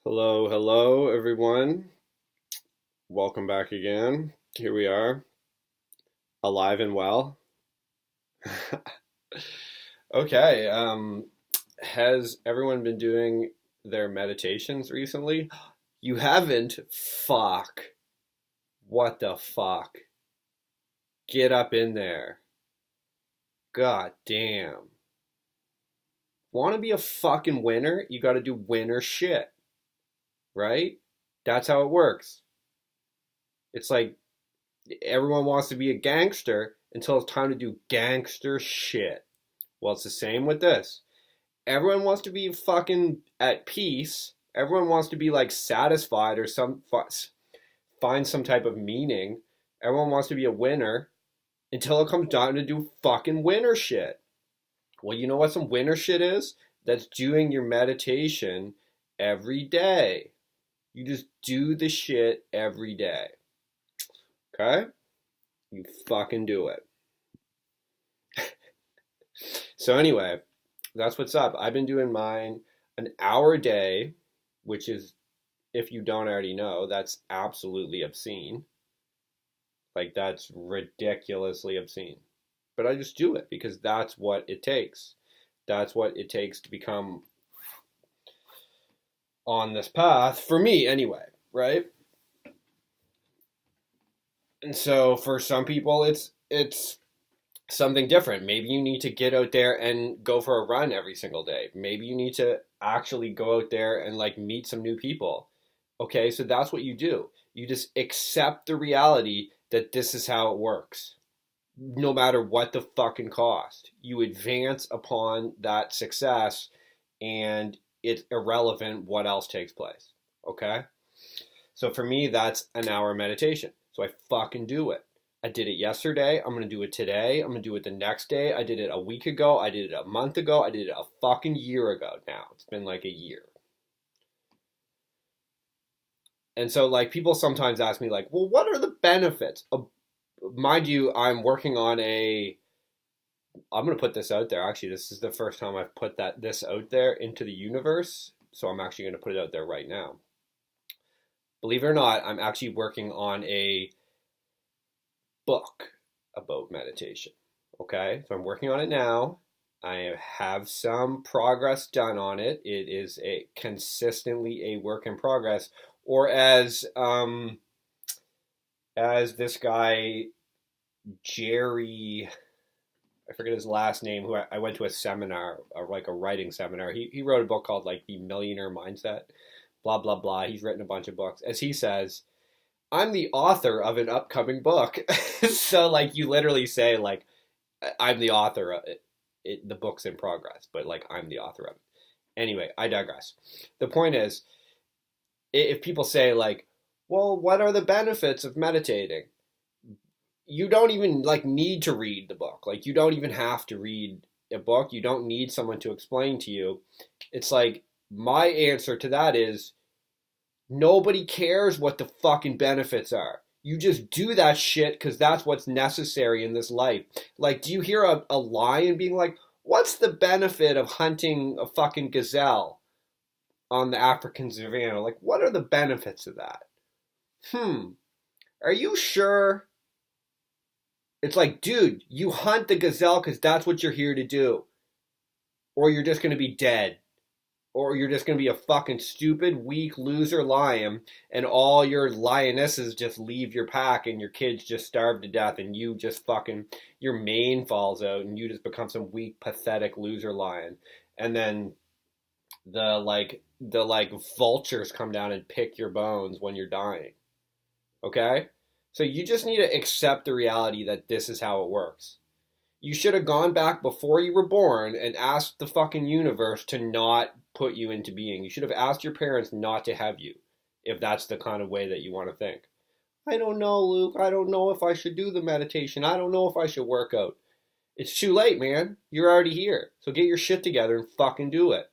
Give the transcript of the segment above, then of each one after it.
Hello, hello, everyone. Welcome back again. Here we are, alive and well. Okay, has everyone been doing their meditations recently? You haven't? Fuck. What the fuck? Get up in there. God damn. Want to be a fucking winner? You gotta do winner shit, right? That's how it works. It's like everyone wants to be a gangster until it's time to do gangster shit. Well, it's the same with this. Everyone wants to be fucking at peace. Everyone wants to be like satisfied or find some type of meaning. Everyone wants to be a winner until it comes down to do fucking winner shit. Well, you know what some winner shit is? That's doing your meditation every day. You just do the shit every day. Okay? You fucking do it. So anyway, that's what's up. I've been doing mine an hour a day, which is, if you don't already know, that's absolutely obscene. Like, that's ridiculously obscene. But I just do it because that's what it takes. That's what it takes to become on this path, for me anyway, right? And so for some people, it's something different. Maybe you need to get out there and go for a run every single day. Maybe you need to actually go out there and like meet some new people. Okay, so that's what you do. You just accept the reality that this is how it works. No matter what the fucking cost, you advance upon that success and it's irrelevant what else takes place. Okay? So for me, that's an hour meditation. So I fucking do it. I did it yesterday. I'm going to do it today. I'm going to do it the next day. I did it a week ago. I did it a month ago. I did it a fucking year ago now. It's been like a year. And so, like, people sometimes ask me, like, well, what are the benefits? Mind you, I'm working on I'm going to put this out there. Actually, this is the first time I've put this out there into the universe. So I'm actually going to put it out there right now. Believe it or not, I'm actually working on a book about meditation. Okay, so I'm working on it now. I have some progress done on it. It is a consistently a work in progress, or as this guy Jerry, I forget his last name, who I went to a seminar, like a writing seminar. He wrote a book called like The Millionaire Mindset, blah blah blah. He's written a bunch of books. As he says, I'm the author of an upcoming book. So like you literally say like I'm the author of it, the book's in progress, but like I'm the author of it. Anyway, I digress. The point is, if people say like, well, what are the benefits of meditating? You don't even like need to read the book. Like you don't even have to read a book. You don't need someone to explain to you. It's like my answer to that is nobody cares what the fucking benefits are. You just do that shit because that's what's necessary in this life. Like, do you hear a lion being like, what's the benefit of hunting a fucking gazelle on the African savannah? Like, what are the benefits of that? Are you sure? It's like, dude, you hunt the gazelle because that's what you're here to do. Or you're just going to be dead. Or you're just going to be a fucking stupid, weak loser lion, and all your lionesses just leave your pack, and your kids just starve to death, and you just fucking, your mane falls out, and you just become some weak, pathetic loser lion. And then the vultures come down and pick your bones when you're dying. Okay? So you just need to accept the reality that this is how it works. You should have gone back before you were born and asked the fucking universe to not put you into being. You should have asked your parents not to have you, if that's the kind of way that you want to think. I don't know, Luke. I don't know if I should do the meditation. I don't know if I should work out. It's too late, man. You're already here. So get your shit together and fucking do it.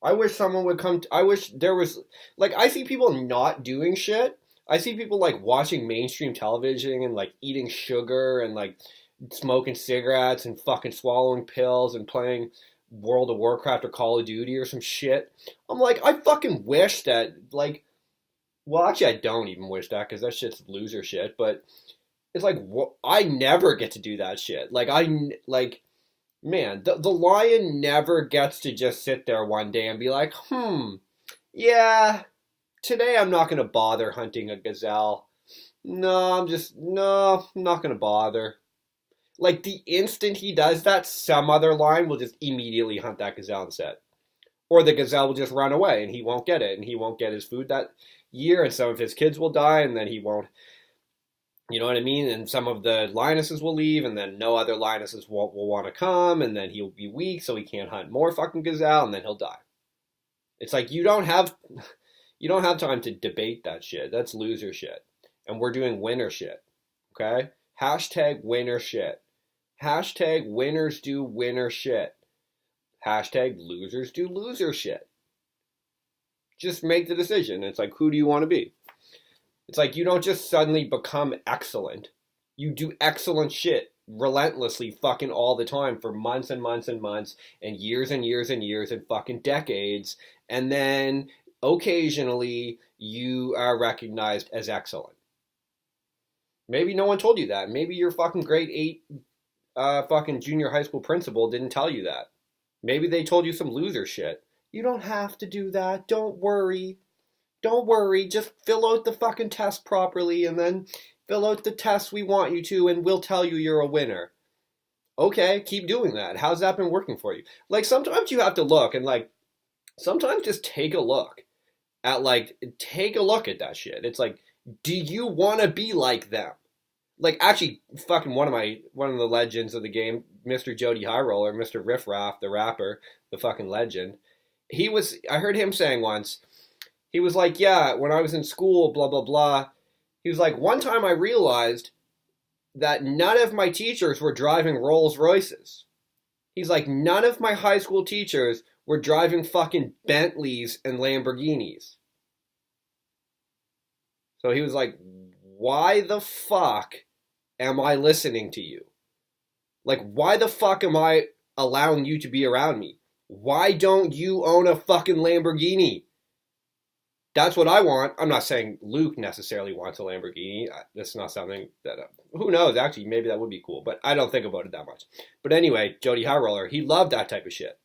I wish someone would I wish there was, like, I see people not doing shit. I see people, like, watching mainstream television and, like, eating sugar and, like, smoking cigarettes and fucking swallowing pills and playing World of Warcraft or Call of Duty or some shit. I'm like, I fucking wish that, like, well, actually, I don't even wish that because that shit's loser shit. But it's like, I never get to do that shit. Like, man, the lion never gets to just sit there one day and be like, yeah, today I'm not gonna bother hunting a gazelle. No, I'm not gonna bother. Like, the instant he does that, some other lion will just immediately hunt that gazelle instead. Or the gazelle will just run away and he won't get it and he won't get his food that year and some of his kids will die and then he won't, you know what I mean? And some of the lionesses will leave and then no other lionesses will want to come and then he'll be weak so he can't hunt more fucking gazelle and then he'll die. It's like you don't have time to debate that shit. That's loser shit. And we're doing winner shit. Okay? Hashtag winner shit. Hashtag winners do winner shit. Hashtag losers do loser shit. Just make the decision. It's like, who do you want to be? It's like you don't just suddenly become excellent. You do excellent shit relentlessly fucking all the time for months and months and months and years and years and years and fucking decades. And then occasionally you are recognized as excellent. Maybe no one told you that. Maybe your fucking grade 8 fucking junior high school principal didn't tell you that. Maybe they told you some loser shit. You don't have to do that. Don't worry. Don't worry. Just fill out the fucking test properly and then fill out the test we want you to and we'll tell you you're a winner. Okay, keep doing that. How's that been working for you? Like, sometimes you have to look and, like, sometimes just take a look at, like, take a look at that shit. It's like, do you want to be like them? Like, actually, fucking one of the legends of the game, Mr. Jody High Roller, Mr. Riff Raff, the rapper, the fucking legend, I heard him saying once, he was like, yeah, when I was in school, blah, blah, blah, he was like, one time I realized that none of my teachers were driving Rolls Royces. He's like, none of my high school teachers were driving fucking Bentleys and Lamborghinis. So he was like, why the fuck am I listening to you? Like, why the fuck am I allowing you to be around me? Why don't you own a fucking Lamborghini? That's what I want. I'm not saying Luke necessarily wants a Lamborghini. That's not something that, who knows, actually, maybe that would be cool, but I don't think about it that much. But anyway, Jody High Roller, he loved that type of shit.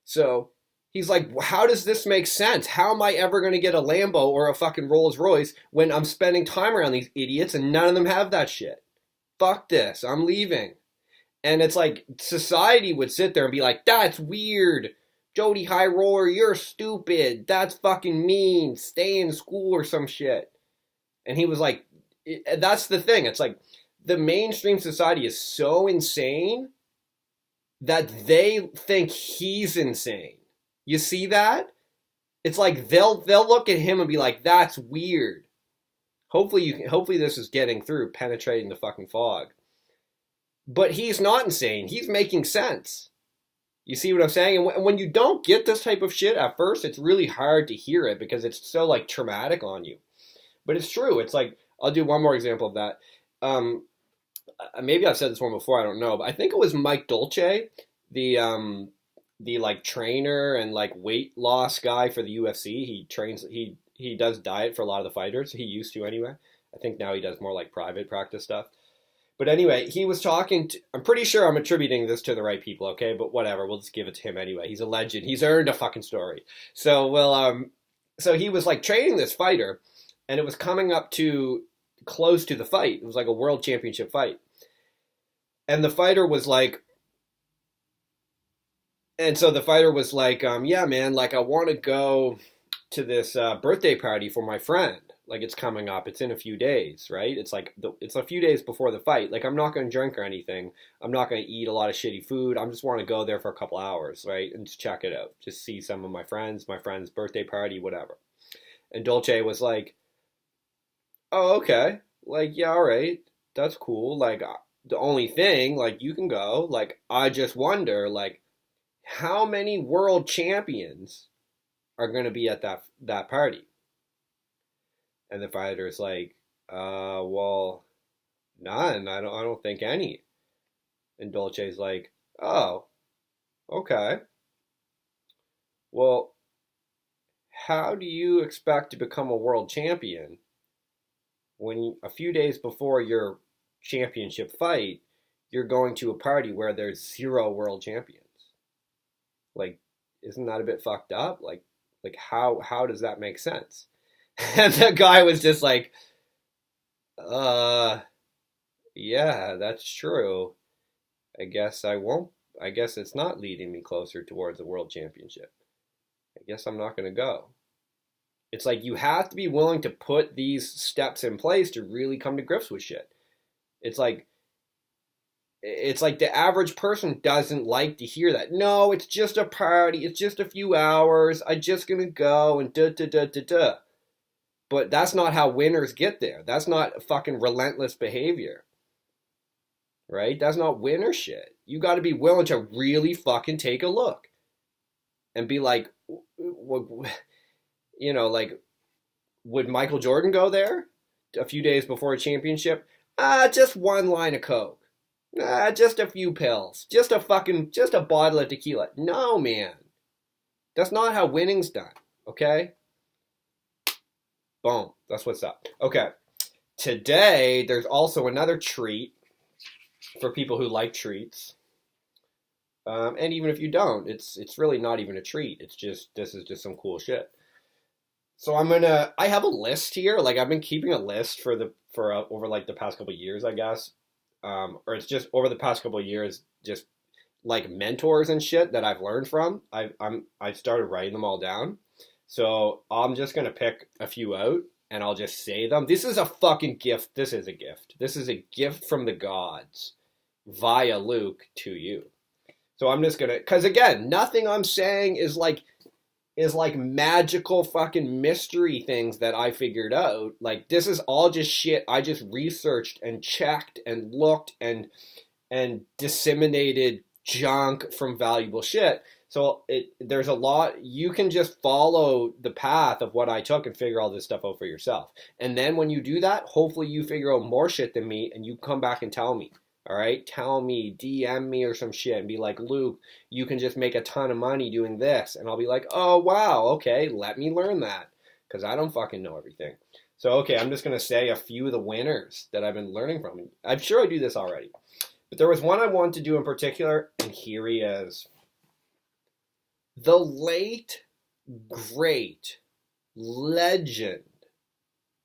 So he's like, how does this make sense? How am I ever going to get a Lambo or a fucking Rolls Royce when I'm spending time around these idiots and none of them have that shit? Fuck this. I'm leaving. And it's like society would sit there and be like, that's weird. Jody High Roller, you're stupid. That's fucking mean. Stay in school or some shit. And he was like, that's the thing. It's like the mainstream society is so insane that they think he's insane. You see that? It's like they'll look at him and be like, that's weird. Hopefully this is getting through, penetrating the fucking fog. But he's not insane. He's making sense. You see what I'm saying? And when you don't get this type of shit at first, it's really hard to hear it because it's so, like, traumatic on you. But it's true. It's like, I'll do one more example of that. Maybe I've said this one before, I don't know. But I think it was Mike Dolce, the like, trainer and, like, weight loss guy for the UFC. He does diet for a lot of the fighters. He used to anyway. I think now he does more, like, private practice stuff. But anyway, he was talking to, I'm pretty sure I'm attributing this to the right people, okay? But whatever, we'll just give it to him anyway. He's a legend. He's earned a fucking story. So, so he was like training this fighter, and it was coming up to close to the fight. It was like a world championship fight. And the fighter was like, yeah, man, like I want to go to this birthday party for my friend. Like it's coming up. It's in a few days, right? It's like it's a few days before the fight. Like I'm not going to drink or anything. I'm not going to eat a lot of shitty food. I just want to go there for a couple hours, right? And just check it out. Just see some of my friend's birthday party, whatever. And Dolce was like, "Oh, okay. Like, yeah, all right. That's cool. Like the only thing, like you can go. Like I just wonder, like how many world champions are going to be at that party?" And the fighter's like, well, none. I don't think any. And Dolce's like, oh, Okay. Well, how do you expect to become a world champion when a few days before your championship fight, you're going to a party where there's zero world champions? Like, isn't that a bit fucked up? Like how does that make sense? And the guy was just like, uh, yeah, that's true. I guess I won't. I guess it's not leading me closer towards a world championship. I guess I'm not going to go. It's like you have to be willing to put these steps in place to really come to grips with shit. It's like the average person doesn't like to hear that. No, it's just a party. It's just a few hours. I'm just gonna go and da da da da da. But that's not how winners get there. That's not fucking relentless behavior, right? That's not winner shit. You got to be willing to really fucking take a look and be like, like, would Michael Jordan go there a few days before a championship? Just one line of coke. Just a few pills. Just a bottle of tequila. No, man. That's not how winning's done, okay? Boom. That's what's up. Okay. Today, there's also another treat for people who like treats. And even if you don't, it's really not even a treat. This is just some cool shit. So I have a list here. Like I've been keeping a list over like the past couple of years, I guess. Or it's just over the past couple of years, just like mentors and shit that I've learned from. I've started writing them all down. So I'm just gonna pick a few out and I'll just say them. This is a fucking gift. This is a gift. This is a gift from the gods via Luke to you. So I'm just gonna, cause again, nothing I'm saying is like magical fucking mystery things that I figured out. Like this is all just shit I just researched and checked and looked and disseminated junk from valuable shit. So there's a lot you can just follow the path of what I took and figure all this stuff out for yourself. And then when you do that, hopefully you figure out more shit than me and you come back and tell me. All right, tell me, DM me or some shit and be like, Luke, you can just make a ton of money doing this. And I'll be like, oh, wow, okay, let me learn that because I don't fucking know everything. So, okay, I'm just going to say a few of the winners that I've been learning from. I'm sure I do this already. But there was one I wanted to do in particular, and here he is. The late, great, legend,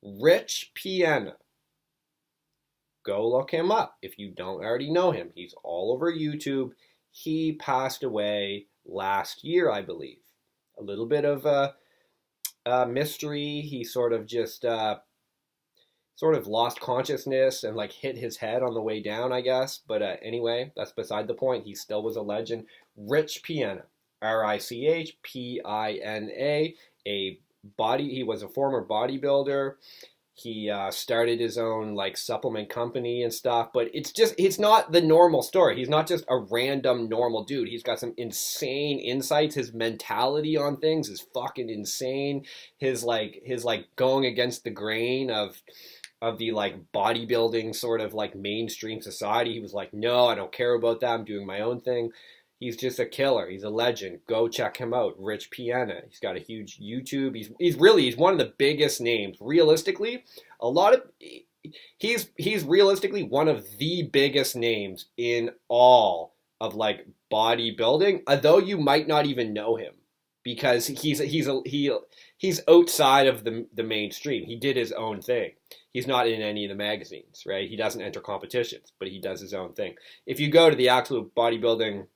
Rich Piana. Go look him up if you don't already know him. He's all over YouTube. He passed away last year, I believe. A little bit of a mystery. He sort of just lost consciousness and like hit his head on the way down, I guess. But anyway, that's beside the point. He still was a legend. Rich Piana, Richpina, he was a former bodybuilder. He started his own like supplement company and stuff, but it's not the normal story. He's not just a random normal dude. He's got some insane insights. His mentality on things is fucking insane. His going against the grain of the like bodybuilding sort of like mainstream society. He was like, no, I don't care about that. I'm doing my own thing. He's just a killer. He's a legend. Go check him out. Rich Piana. He's got a huge YouTube. He's one of the biggest names. Realistically, he's realistically one of the biggest names in all of like bodybuilding. Although you might not even know him because he's outside of the mainstream. He did his own thing. He's not in any of the magazines, right? He doesn't enter competitions, but he does his own thing. If you go to the actual bodybuilding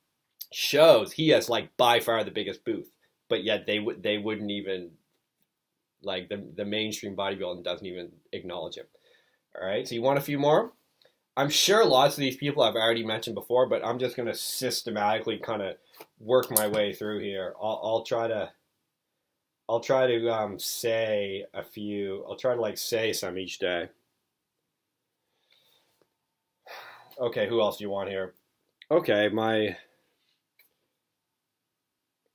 shows, he has like by far the biggest booth, but yet they wouldn't even like the mainstream bodybuilding doesn't even acknowledge him. All right, so you want a few more? I'm sure lots of these people I've already mentioned before, but I'm just gonna systematically kind of work my way through here. I'll try to say a few. I'll try to like say some each day. Okay, who else do you want here? Okay, my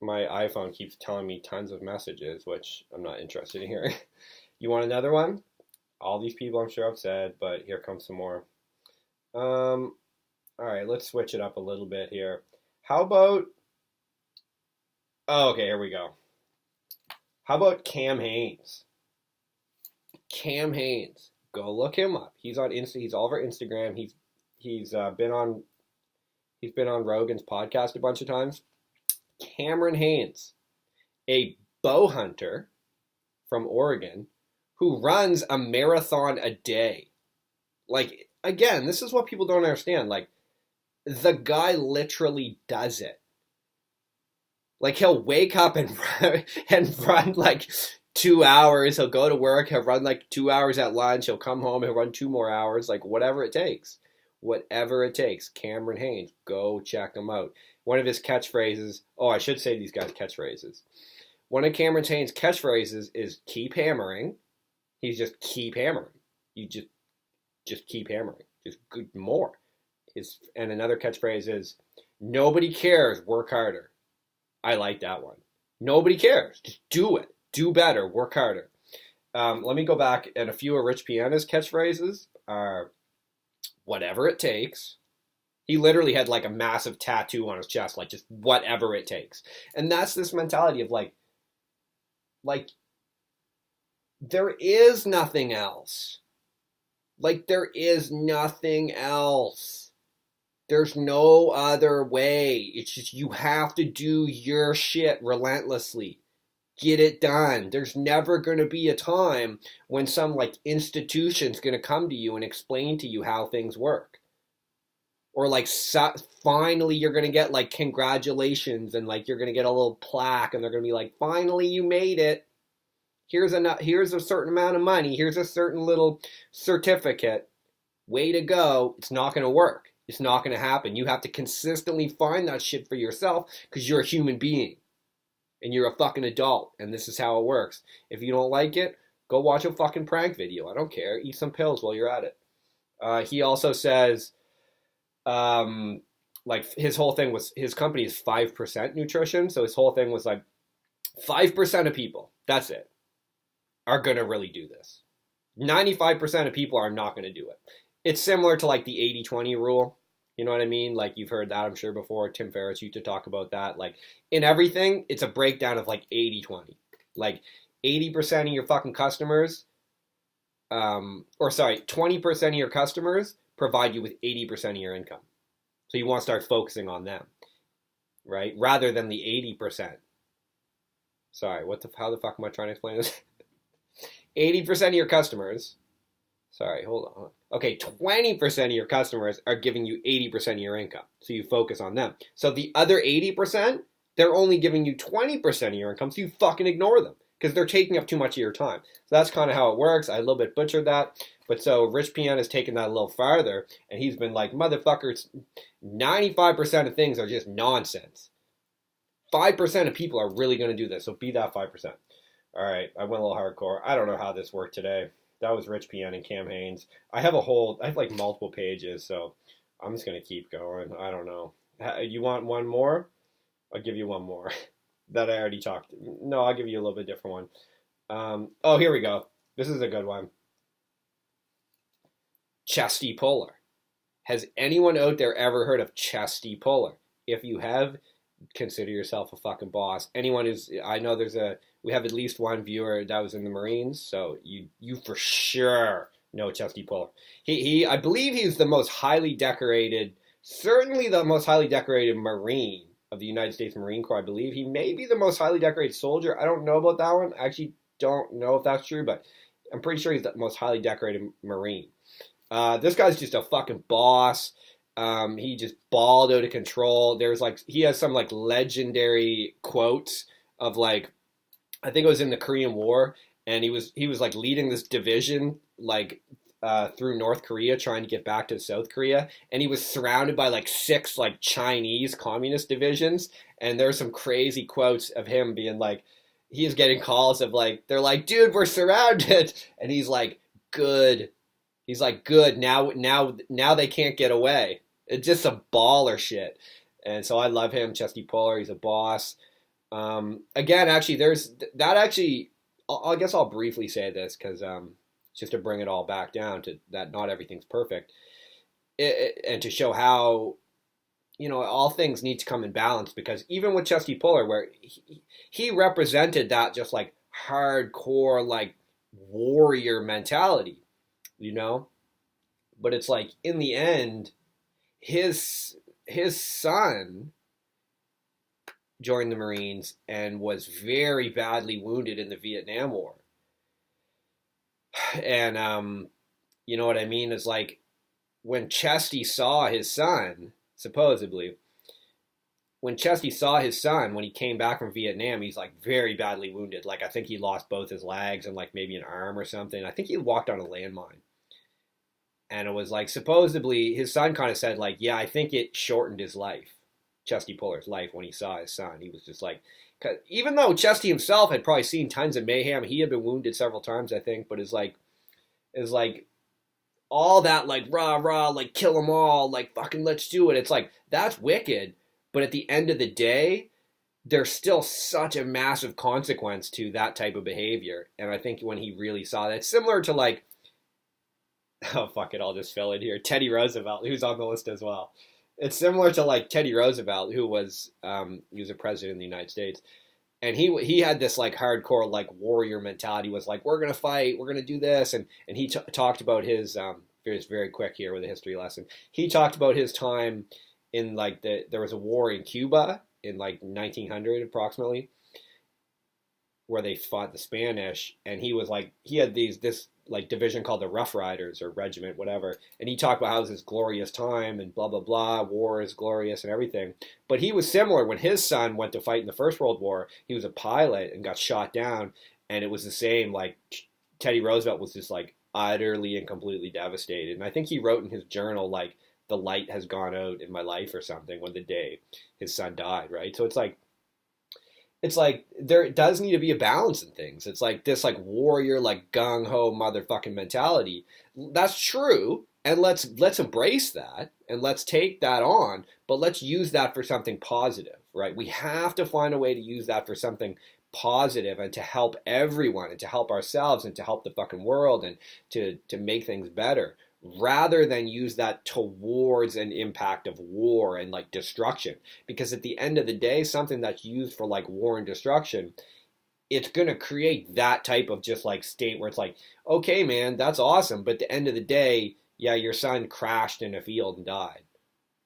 iPhone keeps telling me tons of messages, which I'm not interested in hearing. You want another one? All these people I'm sure I've said, but here comes some more. All right, let's switch it up a little bit here. How about Oh, okay, here we go. How about Cam Hanes? Cam Hanes. Go look him up. He's on Insta. He's all over Instagram. He's been on Rogan's podcast a bunch of times. Cameron Hanes, a bow hunter from Oregon who runs a marathon a day. Like, again, this is what people don't understand. Like, the guy literally does it. Like, he'll wake up and run like 2 hours. He'll go to work. He'll run like 2 hours at lunch. He'll come home. He'll run 2 more hours. Like, whatever it takes. Whatever it takes. Cameron Hanes. Go check him out. One of his catchphrases. Oh, I should say these guys' catchphrases. One of Cameron Hanes' catchphrases is keep hammering. He's just keep hammering. You just keep hammering. Just good more. And another catchphrase is nobody cares. Work harder. I like that one. Nobody cares. Just do it. Do better. Work harder. Let me go back. And a few of Rich Piana's catchphrases are whatever it takes. He literally had like a massive tattoo on his chest, like just whatever it takes. And that's this mentality of like there is nothing else. Like there is nothing else. There's no other way. It's just you have to do your shit relentlessly. Get it done. There's never going to be a time when some like institution's going to come to you and explain to you how things work. Or like finally you're going to get like congratulations and like you're going to get a little plaque and they're going to be like, finally you made it. Here's a certain amount of money. Here's a certain little certificate. Way to go. It's not going to work. It's not going to happen. You have to consistently find that shit for yourself because you're a human being. And you're a fucking adult. And this is how it works. If you don't like it, go watch a fucking prank video. I don't care. Eat some pills while you're at it. He also says, like his whole thing was, his company is 5% nutrition. So his whole thing was like 5% of people, that's it, are going to really do this. 95% of people are not going to do it. It's similar to like the 80-20 rule. You know what I mean? Like you've heard that, I'm sure, before. Tim Ferriss used to talk about that. Like in everything, it's a breakdown of like 80-20. Like 80% of your fucking customers, 20% of your customers provide you with 80% of your income. So you want to start focusing on them, right? Rather than the 80%. Sorry, how the fuck am I trying to explain this? 80% of your customers, sorry, hold on. Okay, 20% of your customers are giving you 80% of your income. So you focus on them. So the other 80%, they're only giving you 20% of your income, so you fucking ignore them because they're taking up too much of your time. So that's kind of how it works. I a little bit butchered that. But so Rich Piana has taken that a little farther, and he's been like, motherfuckers, 95% of things are just nonsense. 5% of people are really going to do this, so be that 5%. All right, I went a little hardcore. I don't know how this worked today. That was Rich Piana and Cam Hanes. I have like multiple pages, so I'm just going to keep going. I don't know. You want one more? I'll give you one more. That I already talked. No, I'll give you a little bit different one. Oh, here we go. This is a good one. Chesty Puller. Has anyone out there ever heard of Chesty Puller? If you have, consider yourself a fucking boss. Anyone who's, I know we have at least one viewer that was in the Marines, so you for sure know Chesty Puller. I believe he's the most highly decorated, certainly the most highly decorated Marine of the United States Marine Corps. I believe he may be the most highly decorated soldier. I don't know about that one. I actually don't know if that's true, but I'm pretty sure he's the most highly decorated Marine. This guy's just a fucking boss. He just balled out of control. He has some like legendary quotes of like, I think it was in the Korean War, and he was like leading this division like through North Korea trying to get back to South Korea, and he was surrounded by like 6 like Chinese communist divisions, and there's some crazy quotes of him being like, he is getting calls of like, they're like, dude, we're surrounded, and he's like, good. He's like, good, now they can't get away. It's just some baller shit. And so I love him, Chesty Puller. He's a boss. Again, actually, I guess I'll briefly say this because just to bring it all back down to that not everything's perfect. And to show how all things need to come in balance, because even with Chesty Puller, where he represented that just like hardcore, like warrior mentality, you know? But it's like in the end, his son joined the Marines and was very badly wounded in the Vietnam War. And you know what I mean? It's like when Chesty saw his son, supposedly, when Chesty saw his son when he came back from Vietnam, he's like very badly wounded. Like I think he lost both his legs and like maybe an arm or something. I think he walked on a landmine. And it was like supposedly his son kind of said like, yeah, I think it shortened his life, Chesty Puller's life, when he saw his son. He was just like, 'cause even though Chesty himself had probably seen tons of mayhem, he had been wounded several times, I think, but is like all that like rah rah, like kill them all, like fucking let's do it. It's like that's wicked, but at the end of the day, there's still such a massive consequence to that type of behavior. And I think when he really saw that, it's similar to like, oh fuck it, I'll just fill in here. Teddy Roosevelt, who's on the list as well. It's similar to like Teddy Roosevelt, who was he was a president in the United States, and he had this like hardcore like warrior mentality. Was like we're gonna fight, we're gonna do this, and he talked about his It's very quick here with a history lesson. He talked about his time in like there was a war in Cuba in like 1900 approximately, where they fought the Spanish, and he was like he had this like division called the Rough Riders or regiment, whatever, and he talked about how it was this glorious time and blah blah blah, war is glorious and everything. But he was similar when his son went to fight in the First World War. He was a pilot and got shot down, and it was the same. Like Teddy Roosevelt was just like utterly and completely devastated, and I think he wrote in his journal like the light has gone out in my life or something when the day his son died. Right, so it's like there does need to be a balance in things. It's like this like warrior, like gung ho motherfucking mentality. That's true, and let's embrace that and let's take that on, but let's use that for something positive, right? We have to find a way to use that for something positive and to help everyone and to help ourselves and to help the fucking world and to make things better, rather than use that towards an impact of war and like destruction. Because at the end of the day, something that's used for like war and destruction, it's going to create that type of just like state where it's like, okay, man, that's awesome. But at the end of the day, yeah, your son crashed in a field and died.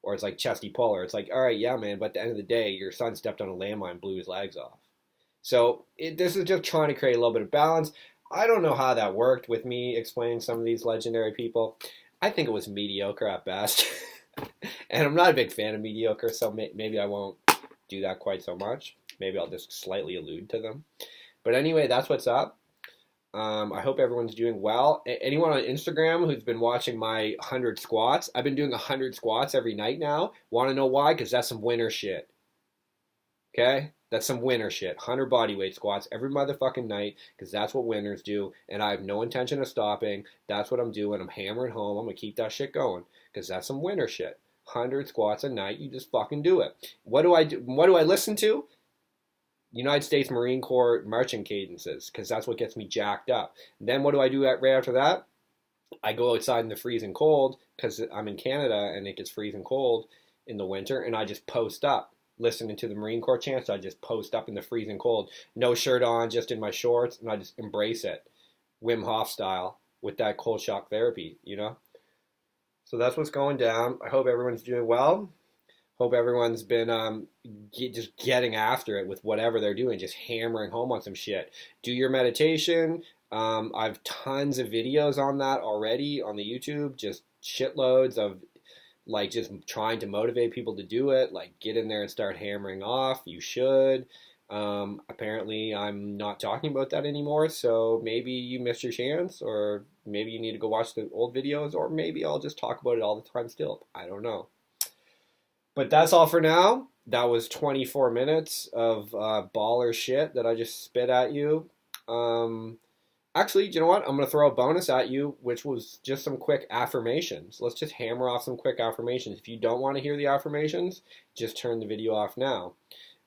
Or it's like Chesty Puller. It's like, all right, yeah, man, but at the end of the day, your son stepped on a landmine and blew his legs off. So this is just trying to create a little bit of balance. I don't know how that worked with me explaining some of these legendary people. I think it was mediocre at best. And I'm not a big fan of mediocre, so maybe I won't do that quite so much. Maybe I'll just slightly allude to them. But anyway, that's what's up. I hope everyone's doing well. Anyone on Instagram who's been watching my 100 squats, I've been doing 100 squats every night now. Want to know why? Because that's some winner shit. Okay? That's some winner shit. 100 bodyweight squats every motherfucking night, because that's what winners do, and I have no intention of stopping. That's what I'm doing. I'm hammering home. I'm going to keep that shit going, because that's some winner shit. 100 squats a night. You just fucking do it. What do I do? What do I listen to? United States Marine Corps marching cadences, because that's what gets me jacked up. Then what do I do right after that? I go outside in the freezing cold, because I'm in Canada and it gets freezing cold in the winter, and I just post up listening to the Marine Corps chants. So I just post up in the freezing cold, no shirt on, just in my shorts, and I just embrace it, Wim Hof style, with that cold shock therapy, So that's what's going down. I hope everyone's doing well. Hope everyone's been just getting after it with whatever they're doing, just hammering home on some shit. Do your meditation. I've tons of videos on that already on the YouTube, just shitloads of like just trying to motivate people to do it. Like get in there and start hammering off. You should. Apparently I'm not talking about that anymore, so maybe you missed your chance, or maybe you need to go watch the old videos, or maybe I'll just talk about it all the time still. I don't know. But that's all for now. That was 24 minutes of baller shit that I just spit at you. Actually, you know what? I'm going to throw a bonus at you, which was just some quick affirmations. Let's just hammer off some quick affirmations. If you don't want to hear the affirmations, just turn the video off now.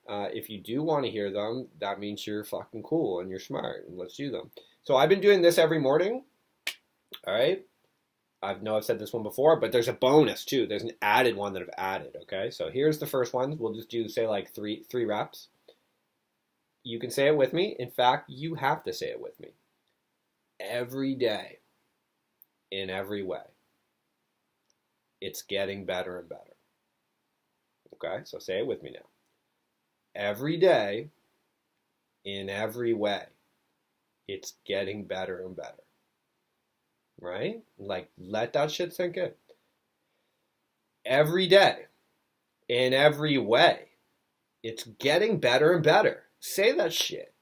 If you do want to hear them, that means you're fucking cool and you're smart, and let's do them. So I've been doing this every morning. All right? I know I've said this one before, but there's a bonus too. There's an added one that I've added. Okay, so here's the first one. We'll just do say like three reps. You can say it with me. In fact, you have to say it with me. Every day, in every way, it's getting better and better. Okay, so say it with me now. Every day, in every way, it's getting better and better. Right? Like, let that shit sink in. Every day, in every way, it's getting better and better. Say that shit.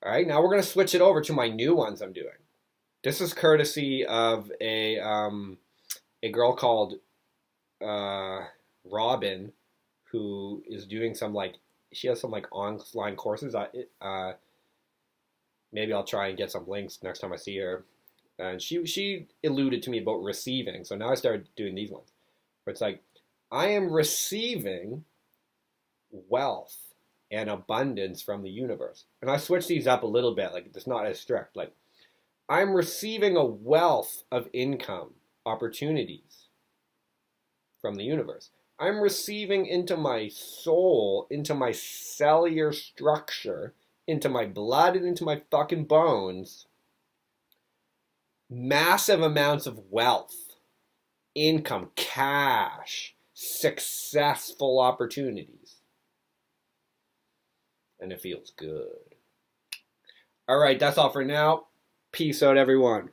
All right, now we're going to switch it over to my new ones I'm doing. This is courtesy of a girl called Robin, who is doing some like, she has some like online courses. Maybe I'll try and get some links next time I see her. And she alluded to me about receiving. So now I started doing these ones. Where it's like, I am receiving wealth and abundance from the universe. And I switched these up a little bit. Like, it's not as strict. Like, I'm receiving a wealth of income opportunities from the universe. I'm receiving into my soul, into my cellular structure, into my blood and into my fucking bones, massive amounts of wealth, income, cash, successful opportunities. And it feels good. All right, that's all for now. Peace out, everyone.